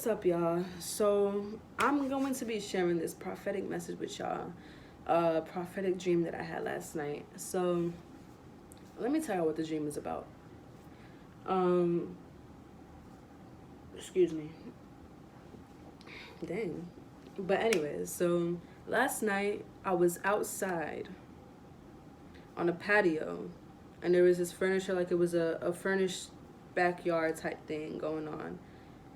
What's up, y'all? So I'm going to be sharing this prophetic message with y'all, prophetic dream that I had last night. So let me tell you what the dream is about. Excuse me. Dang. But anyways, so last night I was outside on a patio, and there was this furniture, like it was a furnished backyard type thing going on.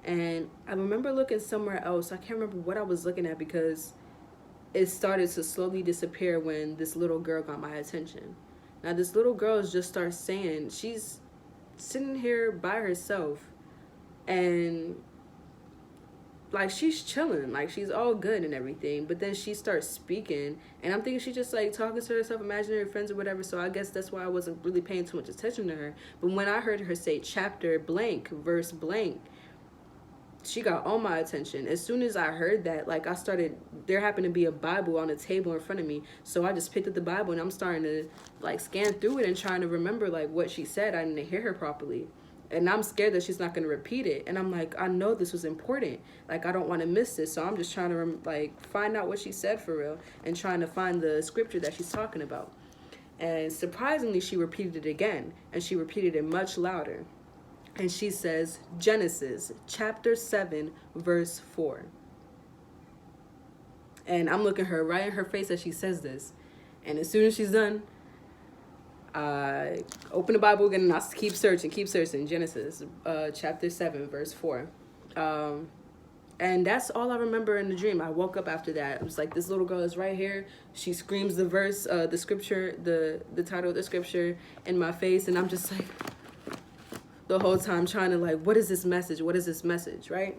And I remember looking somewhere else. I can't remember what I was looking at because it started to slowly disappear when this little girl got my attention. Now, this little girl just starts saying, she's sitting here by herself and like she's chilling, like she's all good and everything. But then she starts speaking, and I'm thinking she's just like talking to herself, imaginary friends or whatever. So I guess that's why I wasn't really paying too much attention to her. But when I heard her say chapter blank, verse blank, she got all my attention. As soon as I heard that, like there happened to be a Bible on the table in front of me. So I just picked up the Bible and I'm starting to like scan through it and trying to remember like what she said. I didn't hear her properly. And I'm scared that she's not going to repeat it. And I'm like, I know this was important. Like, I don't want to miss this. So I'm just trying to find out what she said for real and trying to find the scripture that she's talking about. And surprisingly, she repeated it again, and she repeated it much louder. And she says, Genesis chapter 7, verse 4. And I'm looking her right in her face as she says this. And as soon as she's done, I open the Bible again and I keep searching. Genesis chapter 7, verse 4. And that's all I remember in the dream. I woke up after that. It was like, this little girl is right here. She screams the verse, the scripture, the title of the scripture in my face. And I'm just like, the whole time trying to like, what is this message? What is this message, right?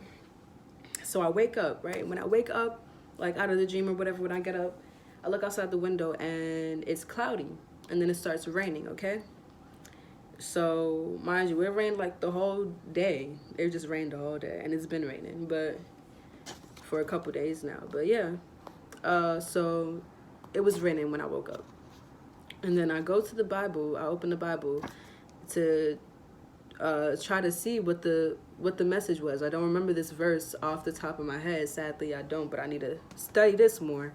So I wake up, right? When I wake up, like out of the dream or whatever, when I get up, I look outside the window and it's cloudy. And then it starts raining, okay? So, mind you, it rained like the whole day. It just rained the whole day. And it's been raining, but for a couple days now. But yeah, so it was raining when I woke up. And then I go to the Bible. I open the Bible to try to see what the message was. I don't remember this verse off the top of my head. Sadly, I don't, but I need to study this more.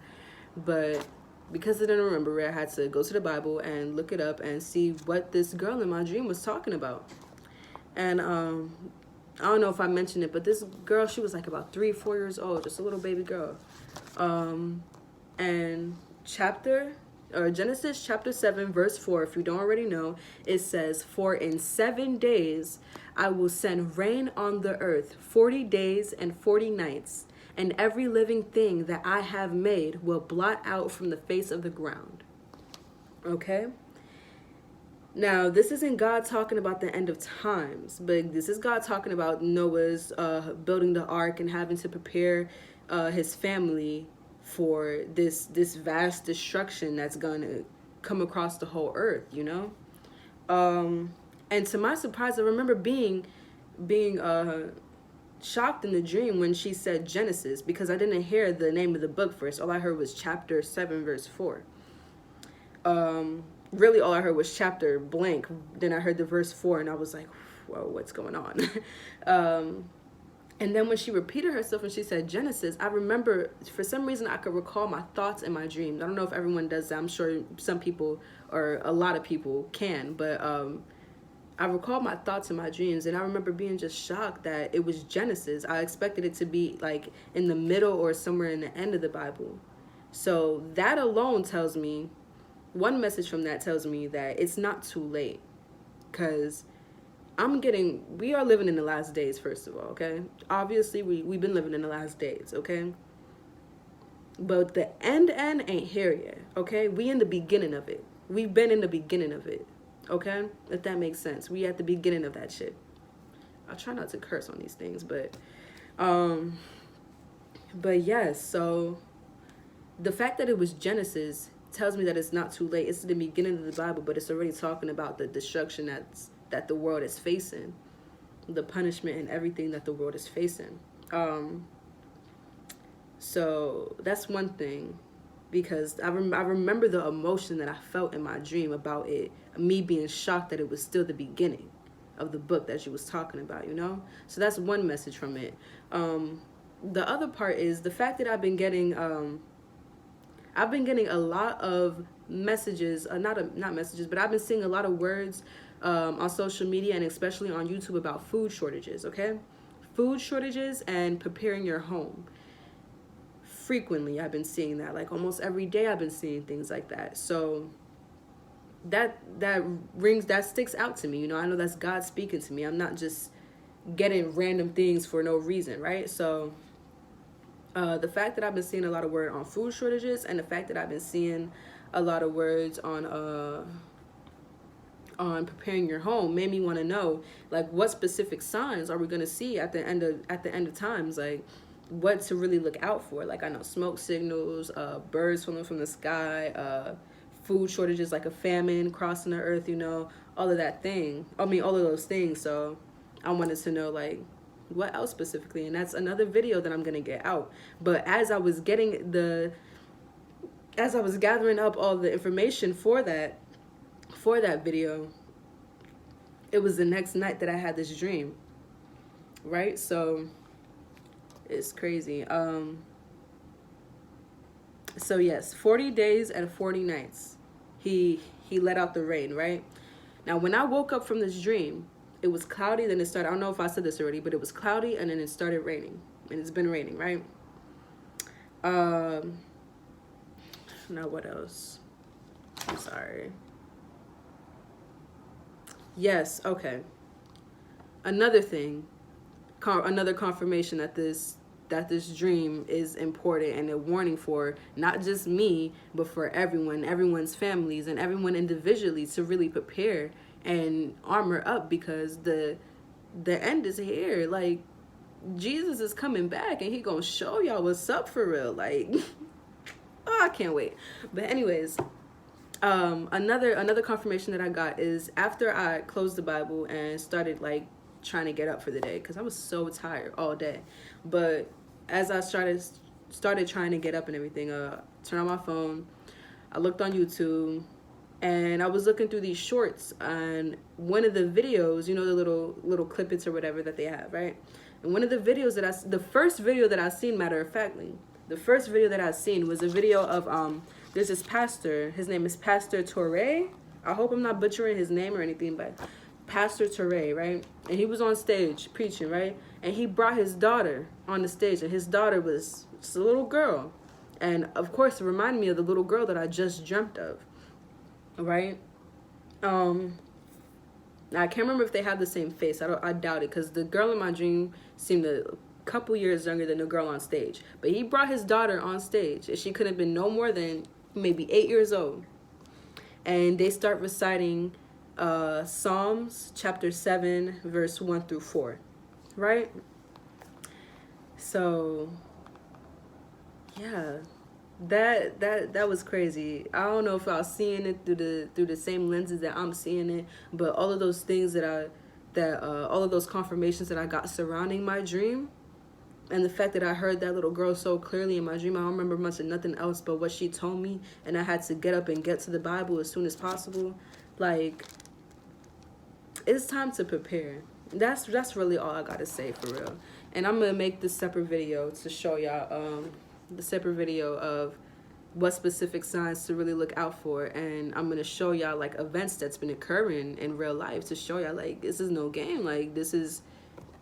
But because I didn't remember it, I had to go to the Bible and look it up and see what this girl in my dream was talking about. And I don't know if I mentioned it, but this girl, she was like about 3-4 years old, just a little baby girl. And Genesis chapter 7, verse 4, if you don't already know, it says, "For in 7 days I will send rain on the earth, 40 days and 40 nights, and every living thing that I have made will blot out from the face of the ground." Okay? Now, this isn't God talking about the end of times, but this is God talking about Noah's building the ark and having to prepare his family for this vast destruction that's going to come across the whole earth, you know? And to my surprise, I remember being shocked in the dream when she said Genesis, because I didn't hear the name of the book first. All I heard was chapter 7, verse 4. Really, all I heard was chapter blank. Then I heard the verse 4, and I was like, whoa, what's going on? And then when she repeated herself and she said Genesis, I remember, for some reason, I could recall my thoughts in my dreams. I don't know if everyone does that. I'm sure some people or a lot of people can, but I recall my thoughts in my dreams, and I remember being just shocked that it was Genesis. I expected it to be like in the middle or somewhere in the end of the Bible. So that alone tells me, one message from that tells me that it's not too late, because we are living in the last days, first of all, okay? Obviously, we've been living in the last days, okay? But the end ain't here yet, okay? We in the beginning of it. We've been in the beginning of it, okay? If that makes sense. We at the beginning of that shit. I'll try not to curse on these things, but yes, so the fact that it was Genesis tells me that it's not too late. It's the beginning of the Bible, but it's already talking about the destruction that the world is facing, the punishment and everything that the world is facing. So that's one thing, because I remember the emotion that I felt in my dream about it, me being shocked that it was still the beginning. of the book that you was talking about, you know? So that's one message from it. The other part is the fact that I've been getting a lot of messages, not messages, but I've been seeing a lot of words on social media and especially on YouTube about food shortages, okay? Food shortages and preparing your home. Frequently, I've been seeing that. Like almost every day, I've been seeing things like that. So that sticks out to me. You know, I know that's God speaking to me. I'm not just getting random things for no reason, right? So the fact that I've been seeing a lot of word on food shortages and the fact that I've been seeing a lot of words on preparing your home made me want to know, like, what specific signs are we going to see at the end of times, like what to really look out for. Like, I know smoke signals, birds falling from the sky, food shortages, like a famine crossing the earth, you know, all of those things. So I wanted to know, like, what else specifically, and that's another video that I'm gonna get out. But as I was gathering up all the information for that video, it was the next night that I had this dream, right? So it's crazy. So yes, 40 days and 40 nights he let out the rain, right? Now when I woke up from this dream, it was cloudy, then it started, I don't know if I said this already, but it was cloudy and then it started raining. And it's been raining, right? Now what else? I'm sorry. Yes, okay. Another thing, another confirmation that this dream is important and a warning for not just me, but for everyone's families and everyone individually to really prepare and armor up, because the end is here. Like, Jesus is coming back and he gonna show y'all what's up for real. Like, oh, I can't wait. But anyways, another confirmation that I got is after I closed the Bible and started like trying to get up for the day, because I was so tired all day. But as I started trying to get up and everything, turn on my phone, I looked on YouTube, and I was looking through these shorts, and one of the videos, you know, the little clippets or whatever that they have, right? And one of the videos the first video that I seen, matter of factly, the first video that I seen was a video of there's this pastor. His name is Pastor Torre. I hope I'm not butchering his name or anything, but Pastor Torre, right? And he was on stage preaching, right? And he brought his daughter on the stage, and his daughter was just a little girl. And of course, it reminded me of the little girl that I just dreamt of, right? I can't remember if they had the same face. I doubt it, because the girl in my dream seemed a couple years younger than the girl on stage. But he brought his daughter on stage, and she could have been no more than maybe 8 years old. And they start reciting Psalms chapter 7, verse 1 through 4, right? So yeah, that was crazy. I don't know if I was seeing it through the same lenses that I'm seeing it, but all of those things all of those confirmations that I got surrounding my dream, and the fact that I heard that little girl so clearly in my dream, I don't remember much of nothing else but what she told me, and I had to get up and get to the Bible as soon as possible. Like, it's time to prepare. That's really all I gotta say for real. And I'm gonna make this separate video to show y'all the separate video of what specific signs to really look out for, and I'm gonna show y'all like events that's been occurring in real life to show y'all like this is no game. Like, this is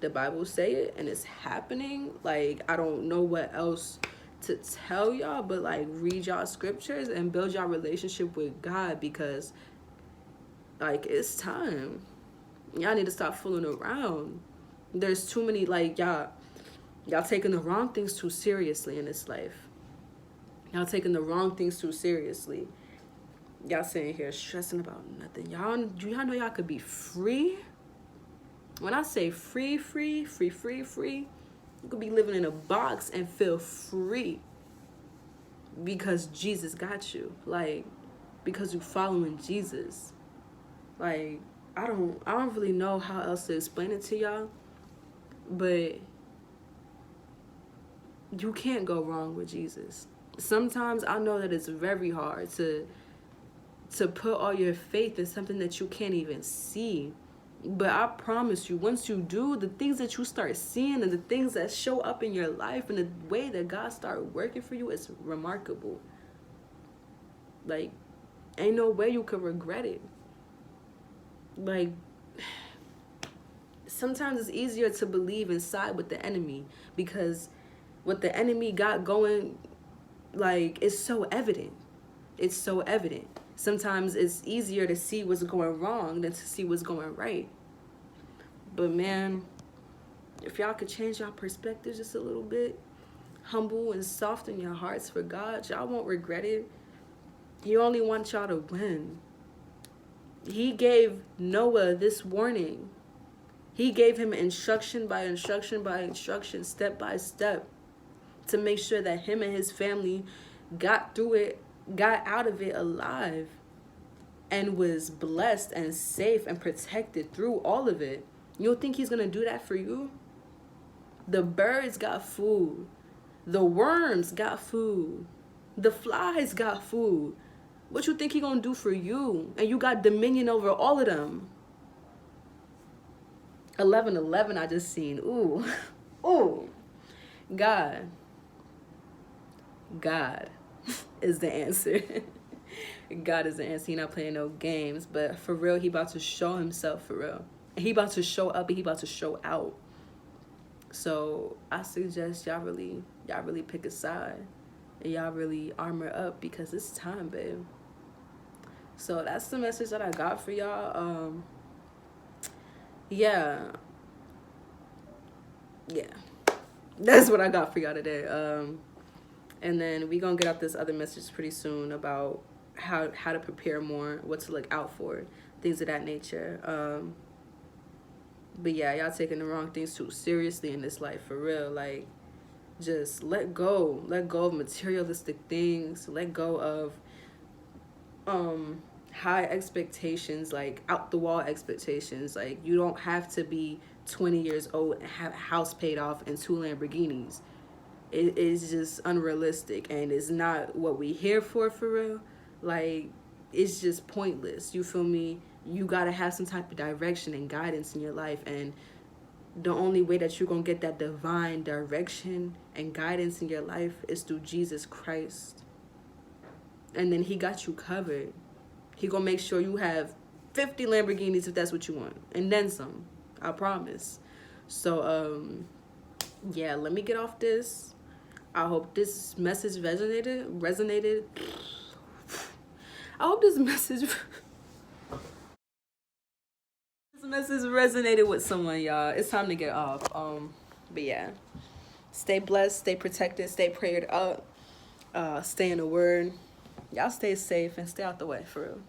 the Bible say it and it's happening. Like, I don't know what else to tell y'all, but like, read y'all scriptures and build y'all relationship with God, because like, it's time. Y'all need to stop fooling around. There's too many, like, y'all taking the wrong things too seriously in this life. Y'all taking the wrong things too seriously. Y'all sitting here stressing about nothing. Do y'all know y'all could be free? When I say free, you could be living in a box and feel free, because Jesus got you. Like, because you're following Jesus. Like, I don't really know how else to explain it to y'all, but you can't go wrong with Jesus. Sometimes I know that it's very hard to put all your faith in something that you can't even see. But I promise you, once you do, the things that you start seeing and the things that show up in your life and the way that God start working for you, it's remarkable. Like, ain't no way you could regret it. Like, sometimes it's easier to believe and side with the enemy because what the enemy got going, like, it's so evident. It's so evident. Sometimes it's easier to see what's going wrong than to see what's going right. But man, if y'all could change y'all perspective just a little bit, humble and soften your hearts for God, y'all won't regret it. He only wants y'all to win. He gave Noah this warning. He gave him instruction by instruction by instruction, step by step, to make sure that him and his family got through it, got out of it alive, and was blessed and safe and protected through all of it. You don't think he's going to do that for you? The birds got food. The worms got food. The flies got food. What you think he going to do for you? And you got dominion over all of them. 11:11 I just seen. Ooh. Ooh. God is the answer. God is the answer. He not playing no games. But for real, he about to show himself for real. He about to show up and he about to show out. So I suggest y'all really pick a side. And y'all really armor up because it's time, babe. So that's the message that I got for y'all. Yeah. That's what I got for y'all today. And then we gonna get out this other message pretty soon about how to prepare more, what to look out for, things of that nature. But yeah, y'all taking the wrong things too seriously in this life, for real. Like, just let go of materialistic things, let go of high expectations, like out the wall expectations. Like, you don't have to be 20 years old and have a house paid off and 2 Lamborghinis. It is just unrealistic, and it's not what we here for real. Like, it's just pointless. You feel me? You gotta have some type of direction and guidance in your life, and the only way that you're gonna get that divine direction and guidance in your life is through Jesus Christ. And then he got you covered. He gonna make sure you have 50 Lamborghinis if that's what you want, and then some. I promise. So yeah, let me get off this. I hope this message resonated. I hope this message resonated with someone, y'all. It's time to get off. But yeah, stay blessed, stay protected, stay prayed up, stay in the word. Y'all stay safe and stay out the way, for real.